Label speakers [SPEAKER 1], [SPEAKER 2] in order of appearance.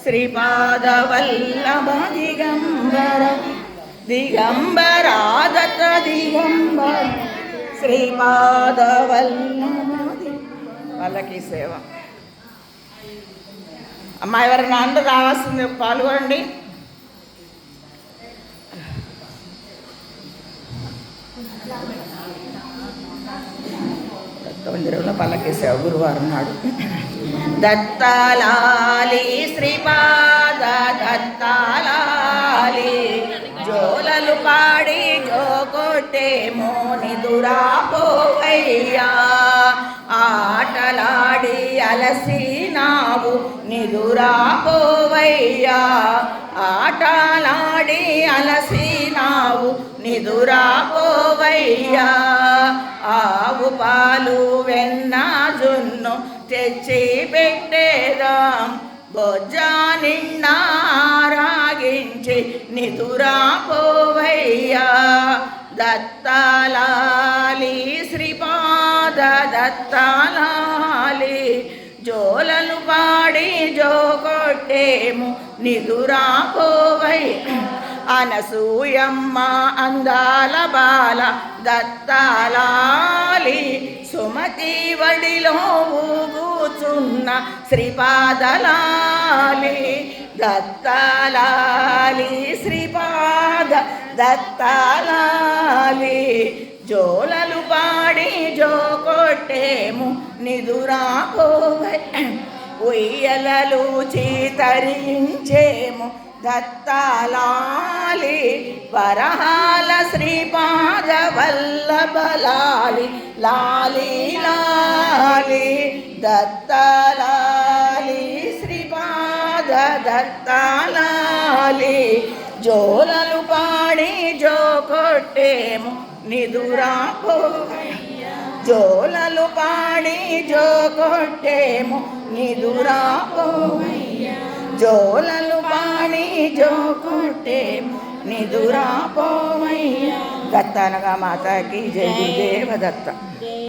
[SPEAKER 1] శ్రీపాదవల్లభ దిగంబర దిగంబరాదత్త దిగంబర శ్రీపాదవల్లభ వాళ్ళకి సేవ. అమ్మ ఎవరైనా అందరూ రావాల్సింది పాల్గొనండి. మందిరంలో పల్లకి సేవ గురువారం నాడు. దత్తాలాలి శ్రీపాద దత్తాలాలి జోలలు పాడి జోకొట్టే మోని దురాపోవయ్యా ఆటలాడి అలసినావు నిదురాపోవయ్యా ఆటలాడి అలసినావు నిదురాపోవయ్యా ఆవు పాలు వెన్న జున్ను తెచ్చి పెట్టేదాం బొజ్జా నిండా రాగించి నిదురాపోవయ్యా దత్తాలాలి శ్రీపాద దత్తాలాలి జోలలు పాడి జోకొట్టేము నిదురాపోవయ్యా అనసూయమ్మ అందాల బాల దత్తాలాలి సుమతి వడిలో ఊగుచున్న శ్రీపాదలాలి దత్తాలాలి శ్రీపాద దత్తాలాలి జోలలు పాడి జోకొట్టేము నిదురాపోవయ్యా ఉయ్యలలు చీతరించేము దత్తాలాలి వరహాల శ్రీపాద వల్లభలాలి లాలి లాలి దత్తాలాలి శ్రీపాద దత్తాలాలి జోలలు పాడి జోకొట్టేము నిదురాపోవయ్యా జోలలు పాడి జోకొట్టేము నిదురాపోవయ్యా జోలలు పాడి జోకొట్టేము నిదురాపోవయ్యా. దత్తానగా మాతాకి జయ గురుదేవ దత్త.